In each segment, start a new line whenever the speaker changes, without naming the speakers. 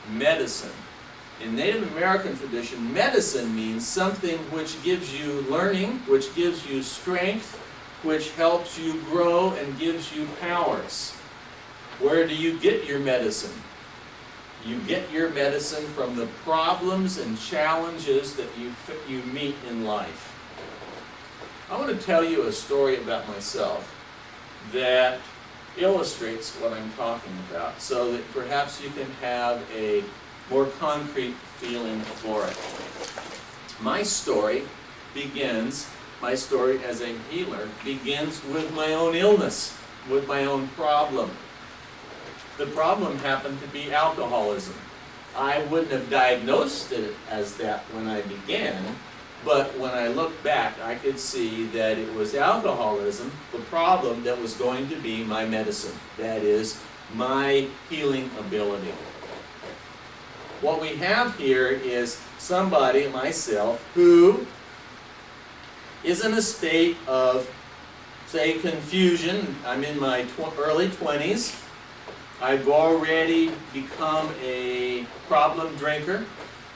medicine. In Native American tradition, medicine means something which gives you learning, which gives you strength, which helps you grow and gives you powers. Where do you get your medicine? You get your medicine from the problems and challenges that you meet in life. I want to tell you a story about myself that illustrates what I'm talking about, so that perhaps you can have a more concrete feeling for it. My story as a healer begins with my own illness, with my own problem. The problem happened to be alcoholism. I wouldn't have diagnosed it as that when I began, but when I look back, I could see that it was alcoholism, the problem, that was going to be my medicine. That is, my healing ability. What we have here is somebody, myself, who is in a state of, say, confusion. I'm in my early 20s. I've already become a problem drinker.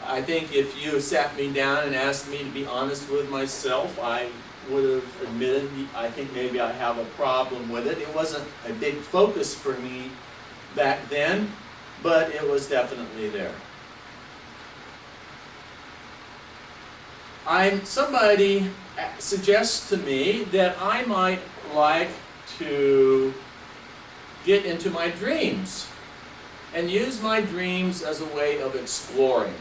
I think if you sat me down and asked me to be honest with myself, I would have admitted, I think maybe I have a problem with it. It wasn't a big focus for me back then, but it was definitely there. Somebody suggests to me that I might like to get into my dreams and use my dreams as a way of exploring.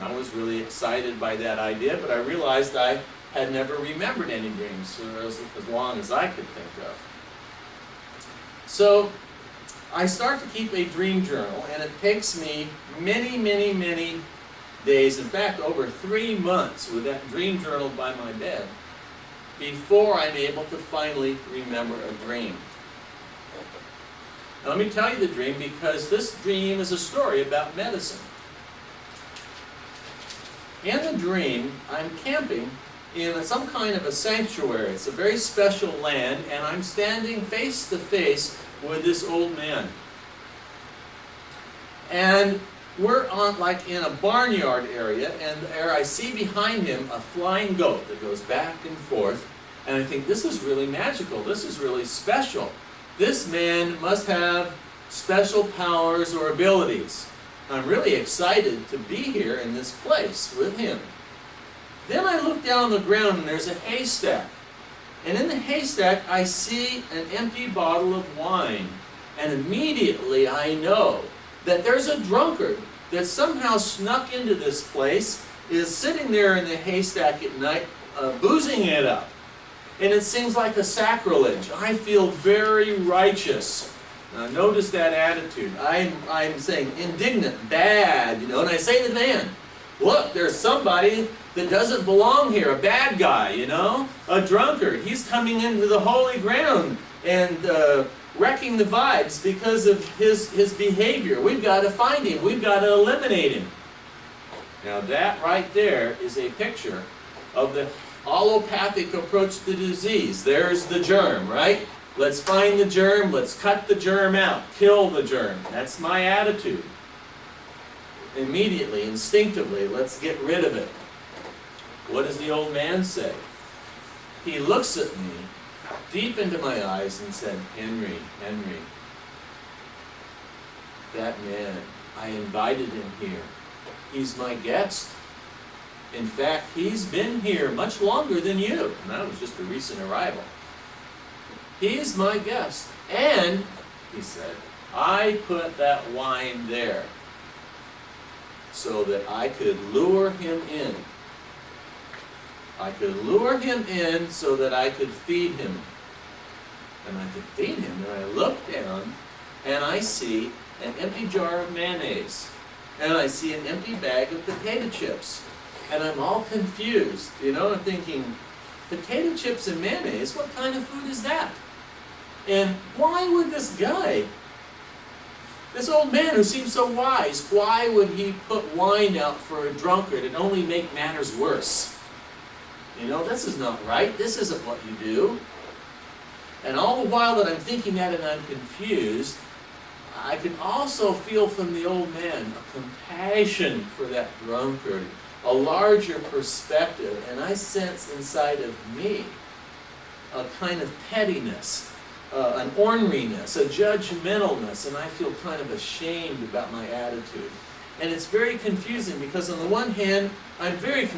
I was really excited by that idea, but I realized I had never remembered any dreams for as long as I could think of. So I start to keep a dream journal, and it takes me many, many, many days, in fact over 3 months, with that dream journal by my bed before I'm able to finally remember a dream. Now, let me tell you the dream, because this dream is a story about medicine. In the dream, I'm camping in some kind of a sanctuary. It's a very special land, and I'm standing face to face with this old man. And we're on, like, in a barnyard area, and there I see behind him a flying goat that goes back and forth, and I think, this is really magical, this is really special. This man must have special powers or abilities. I'm really excited to be here in this place with him. Then I look down on the ground, and there's a haystack. And in the haystack, I see an empty bottle of wine. And immediately I know that there's a drunkard that somehow snuck into this place, is sitting there in the haystack at night, boozing it up. And it seems like a sacrilege. I feel very righteous. Now notice that attitude. I'm saying indignant, bad, and I say to the man, look, there's somebody that doesn't belong here, a bad guy, a drunkard. He's coming into the holy ground and wrecking the vibes because of his behavior. We've got to find him. We've got to eliminate him. Now that right there is a picture of the allopathic approach to disease. There's the germ, right? Let's find the germ, let's cut the germ out, kill the germ. That's my attitude. Immediately, instinctively, let's get rid of it. What does the old man say? He looks at me deep into my eyes and said, Henry, that man, I invited him here. He's my guest. In fact, he's been here much longer than you, and I was just a recent arrival. He's my guest. And, he said, I put that wine there so that I could lure him in. I could lure him in so that I could feed him. And I could feed him, and I look down, and I see an empty jar of mayonnaise. And I see an empty bag of potato chips. And I'm all confused, I'm thinking, potato chips and mayonnaise, what kind of food is that? And why would this guy, this old man who seems so wise, why would he put wine out for a drunkard and only make matters worse? This is not right. This isn't what you do. And all the while that I'm thinking that and I'm confused, I could also feel from the old man a compassion for that drunkard, a larger perspective, and I sense inside of me a kind of pettiness, an orneriness, a judgmentalness, and I feel kind of ashamed about my attitude. And it's very confusing because on the one hand, I'm very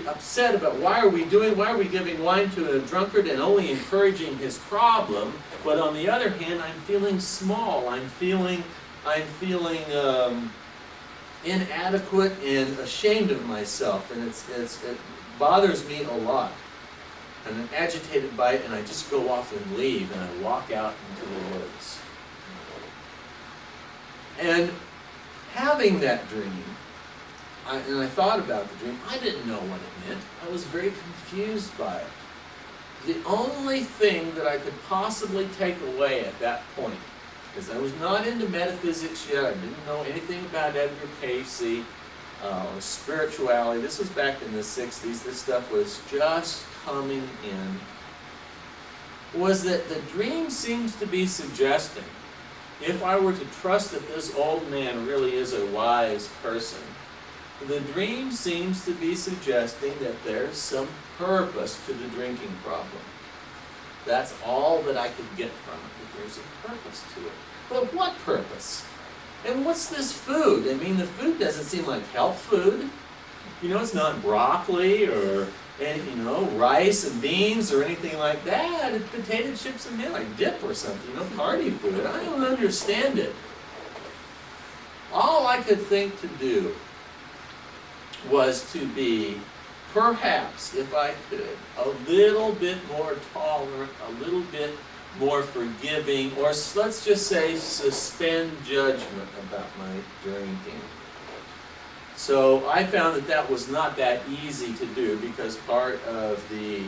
upset about why are we giving wine to a drunkard and only encouraging his problem, but on the other hand, I'm feeling small, I'm feeling inadequate and ashamed of myself, and it bothers me a lot. And I'm agitated by it, and I just go off and leave, and I walk out into the woods. And having that dream, and I thought about the dream, I didn't know what it meant. I was very confused by it. The only thing that I could possibly take away at that point, because I was not into metaphysics yet, I didn't know anything about Edgar Cayce, or spirituality. This was back in the 60s. This stuff was just coming in, was that the dream seems to be suggesting, if I were to trust that this old man really is a wise person, the dream seems to be suggesting that there's some purpose to the drinking problem. That's all that I could get from it, that there's a purpose to it. But what purpose? And what's this food? I mean, the food doesn't seem like health food. You know, it's not broccoli or rice and beans or anything like that. It's potato chips and like dip or something, party food. I don't understand it. All I could think to do was to be, perhaps, if I could, a little bit more tolerant, a little bit more forgiving, or let's just say suspend judgment about my drinking. So I found that was not that easy to do, because part of the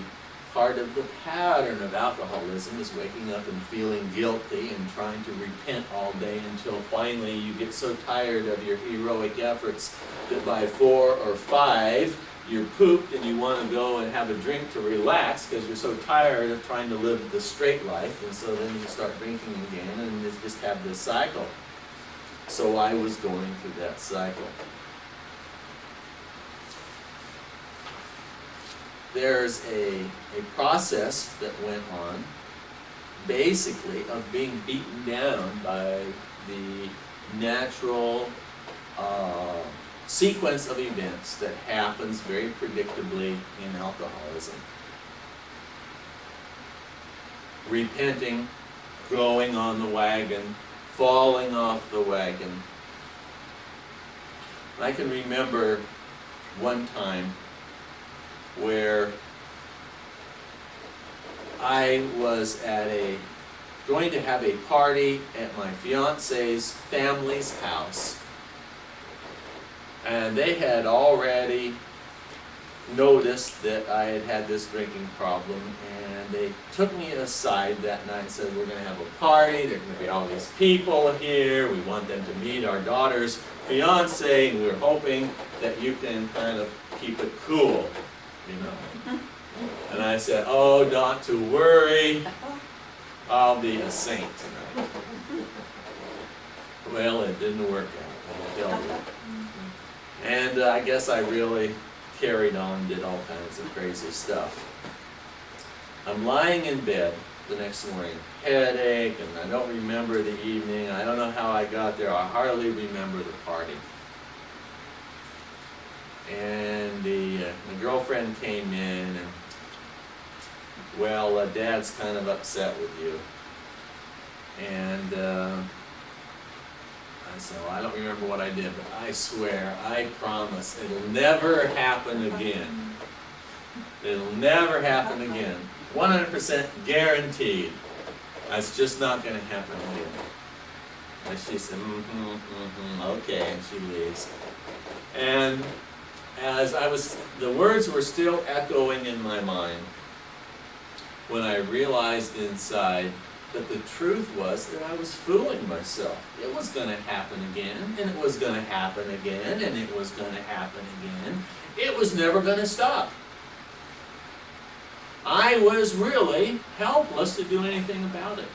pattern of alcoholism is waking up and feeling guilty and trying to repent all day until finally you get so tired of your heroic efforts that by 4 or 5 you're pooped and you want to go and have a drink to relax because you're so tired of trying to live the straight life, and so then you start drinking again and you just have this cycle. So I was going through that cycle. There's a process that went on, basically, of being beaten down by the natural sequence of events that happens very predictably in alcoholism. Repenting, going on the wagon, falling off the wagon. I can remember one time where I was going to have a party at my fiance's family's house, and they had already noticed that I had had this drinking problem, and they took me aside that night and said, we're going to have a party, there are going to be all these people here, we want them to meet our daughter's fiance, and we're hoping that you can kind of keep it cool. And I said, oh, not to worry, I'll be a saint tonight. Well, it didn't work out, I'll tell you. And I guess I really carried on, did all kinds of crazy stuff. I'm lying in bed the next morning, headache, and I don't remember the evening, I don't know how I got there, I hardly remember the party. And my girlfriend came in, and, well, Dad's kind of upset with you. And I said, well, I don't remember what I did, but I swear, I promise, it'll never happen again. It'll never happen again. 100% guaranteed. That's just not going to happen again. And she said, okay, and she leaves. And as the words were still echoing in my mind when I realized inside that the truth was that I was fooling myself. It was going to happen again, and it was going to happen again, and it was going to happen again. It was never going to stop. I was really helpless to do anything about it.